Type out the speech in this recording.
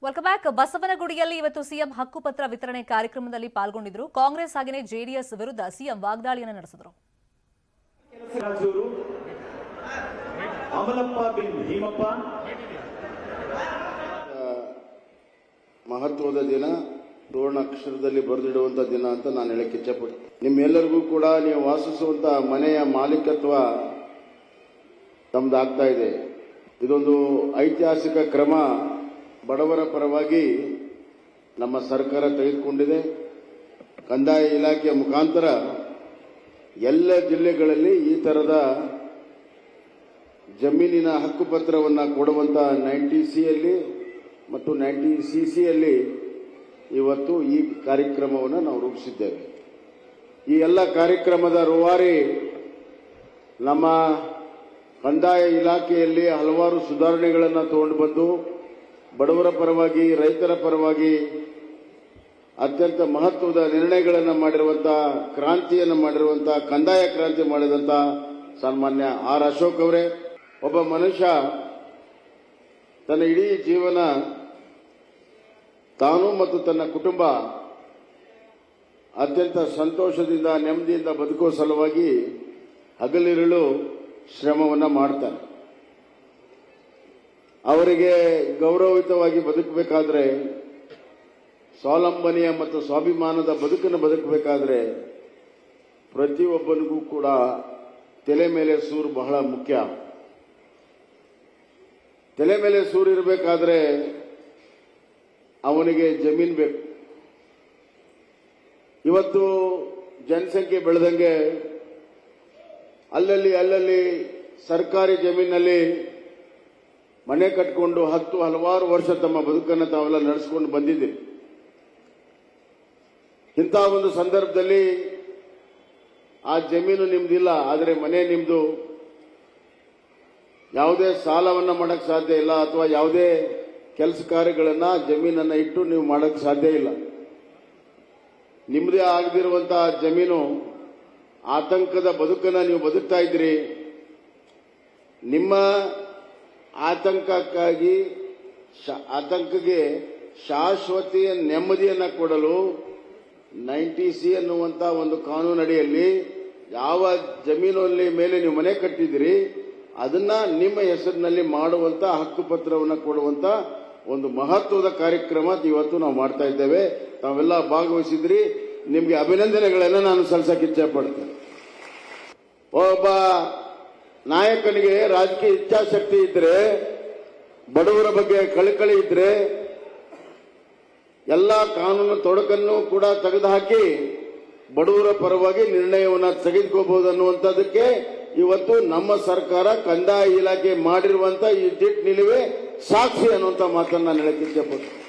Welcome back. ಬಸವನಗುಡಿಯಲ್ಲಿ ಇವತ್ತು CM ಹಕ್ಕುಪತ್ರ ವಿತರಣೆ ಕಾರ್ಯಕ್ರಮದಲ್ಲಿ ಪಾಲ್ಗೊಂಡಿದ್ದರು. ಕಾಂಗ್ರೆಸ್ ಹಾಗೆಯೇ ಜೆಡಿಎಸ್ ವಿರುದ್ಧ ಸಿಎಂ ವಾಗ್ದಾಳಿಯನ್ನು ನಡೆಸಿದರು. ಮಹತ್ವದ ದಿನ, ಸುವರ್ಣ ಅಕ್ಷರದಲ್ಲಿ ಬರೆದಿಡುವಂತ ದಿನ ಅಂತ ನಾನು ಹೇಳಕ್ಕೆ ಇಚ್ಛಪಡ್ತೀನಿ. ನಿಮ್ಮೆಲ್ಲರಿಗೂ ಕೂಡ ನೀವು ವಾಸಿಸುವಂತ ಮನೆಯ ಮಾಲೀಕತ್ವ ತಮ್ದಾಗ್ತಾ ಇದೆ. ಇದೊಂದು ಐತಿಹಾಸಿಕ ಕ್ರಮ ಬಡವರ ಪರವಾಗಿ ನಮ್ಮ ಸರ್ಕಾರ ತೆಗೆದುಕೊಂಡಿದೆ. ಕಂದಾಯ ಇಲಾಖೆಯ ಮುಖಾಂತರ ಎಲ್ಲ ಜಿಲ್ಲೆಗಳಲ್ಲಿ ಈ ತರದ ಜಮೀನಿನ ಹಕ್ಕುಪತ್ರವನ್ನು ಕೊಡುವಂತ 90C ಮತ್ತು 90CCಯಲ್ಲಿ ಇವತ್ತು ಈ ಕಾರ್ಯಕ್ರಮವನ್ನು ನಾವು ರೂಪಿಸಿದ್ದೇವೆ. ಈ ಎಲ್ಲ ಕಾರ್ಯಕ್ರಮದ ರೂವಾರಿ ನಮ್ಮ ಕಂದಾಯ ಇಲಾಖೆಯಲ್ಲಿ ಹಲವಾರು ಸುಧಾರಣೆಗಳನ್ನು ತಗೊಂಡು ಬಂದು ಬಡವರ ಪರವಾಗಿ, ರೈತರ ಪರವಾಗಿ ಅತ್ಯಂತ ಮಹತ್ವದ ನಿರ್ಣಯಗಳನ್ನು ಮಾಡಿರುವಂತಹ, ಕ್ರಾಂತಿಯನ್ನು ಮಾಡಿರುವಂತಹ, ಕಂದಾಯ ಕ್ರಾಂತಿ ಮಾಡಿದಂತ ಸನ್ಮಾನ್ಯ ಆರ್ ಅಶೋಕ್ ಅವರೇ. ಒಬ್ಬ ಮನುಷ್ಯ ತನ್ನ ಇಡೀ ಜೀವನ ತಾನು ಮತ್ತು ತನ್ನ ಕುಟುಂಬ ಅತ್ಯಂತ ಸಂತೋಷದಿಂದ, ನೆಮ್ಮದಿಯಿಂದ ಬದುಕುವ ಸಲುವಾಗಿ ಹಗಲಿರುಳು ಶ್ರಮವನ್ನು ಮಾಡ್ತಾರೆ. ಅವರಿಗೆ ಗೌರವಯುತವಾಗಿ ಬದುಕಬೇಕಾದ್ರೆ, ಸ್ವಾವಲಂಬನೆಯ ಮತ್ತು ಸ್ವಾಭಿಮಾನದ ಬದುಕನ್ನು ಬದುಕಬೇಕಾದ್ರೆ ಪ್ರತಿಯೊಬ್ಬನಿಗೂ ಕೂಡ ತಲೆ ಮೇಲೆ ಸೂರು ಬಹಳ ಮುಖ್ಯ. ತಲೆ ಮೇಲೆ ಸೂರು ಇರಬೇಕಾದ್ರೆ ಅವನಿಗೆ ಜಮೀನು ಬೇಕು. ಇವತ್ತು ಜನಸಂಖ್ಯೆ ಬೆಳೆದಂಗೆ ಅಲ್ಲಲ್ಲಿ ಸರ್ಕಾರಿ ಜಮೀನಲ್ಲಿ ಮನೆ ಕಟ್ಟಿಕೊಂಡು ಹಲವಾರು ವರ್ಷ ತಮ್ಮ ಬದುಕನ್ನು ತಾವೆಲ್ಲ ನಡೆಸಿಕೊಂಡು ಬಂದಿದ್ದೀರಿ. ಇಂತಹ ಒಂದು ಸಂದರ್ಭದಲ್ಲಿ ಆ ಜಮೀನು ನಿಮ್ದಿಲ್ಲ, ಆದರೆ ಮನೆ ನಿಮ್ದು. ಯಾವುದೇ ಸಾಲವನ್ನು ಮಾಡಕ್ಕೆ ಸಾಧ್ಯ ಇಲ್ಲ, ಅಥವಾ ಯಾವುದೇ ಕೆಲಸ ಕಾರ್ಯಗಳನ್ನ ಜಮೀನನ್ನ ಇಟ್ಟು ನೀವು ಮಾಡಕ್ಕೆ ಸಾಧ್ಯ ಇಲ್ಲ. ನಿಮ್ಮದೇ ಆಗದಿರುವಂತಹ ಜಮೀನು, ಆತಂಕದ ಬದುಕನ್ನು ನೀವು ಬದುಕ್ತಾ ಇದ್ದೀರಿ. ನಿಮ್ಮ ಆತಂಕಕ್ಕೆ ಶಾಶ್ವತ ನೆಮ್ಮದಿಯನ್ನು ಕೊಡಲು 90C ಅನ್ನುವಂತ ಒಂದು ಕಾನೂನಡಿಯಲ್ಲಿ ಯಾವ ಜಮೀನಲ್ಲಿ ಮೇಲೆ ನೀವು ಮನೆ ಕಟ್ಟಿದಿರಿ ಅದನ್ನ ನಿಮ್ಮ ಹೆಸರಿನಲ್ಲಿ ಮಾಡುವಂತ ಹಕ್ಕುಪತ್ರವನ್ನು ಕೊಡುವಂತ ಒಂದು ಮಹತ್ವದ ಕಾರ್ಯಕ್ರಮ ಇವತ್ತು ನಾವು ಮಾಡ್ತಾ ಇದ್ದೇವೆ. ತಾವೆಲ್ಲ ಭಾಗವಹಿಸಿದ್ರಿ, ನಿಮಗೆ ಅಭಿನಂದನೆಗಳನ್ನು ನಾನು ಸಲ್ಲಿಸಕ್ಕೆ ಇಚ್ಛೆ ಪಡ್ತೇನೆ. ಒಬ್ಬ ನಾಯಕನಿಗೆ ರಾಜಕೀಯ ಇಚ್ಛಾಶಕ್ತಿ ಇದ್ರೆ, ಬಡವರ ಬಗ್ಗೆ ಕಳಕಳಿ ಇದ್ರೆ, ಎಲ್ಲ ಕಾನೂನು ತೊಡಕನ್ನು ಕೂಡ ತೆಗೆದುಹಾಕಿ ಬಡವರ ಪರವಾಗಿ ನಿರ್ಣಯವನ್ನು ತೆಗೆದುಕೋಬಹುದು ಅನ್ನುವಂಥದ್ದಕ್ಕೆ ಇವತ್ತು ನಮ್ಮ ಸರ್ಕಾರ, ಕಂದಾಯ ಇಲಾಖೆ ಮಾಡಿರುವಂತ ಈ ದಿಟ್ಟ ನಿಲುವೇ ಸಾಕ್ಷಿ ಅನ್ನುವಂಥ ಮಾತನ್ನು ನಾನು ಹೇಳಕ್ಕೆ ಇಚ್ಛೆಪಡ್ತೀನಿ.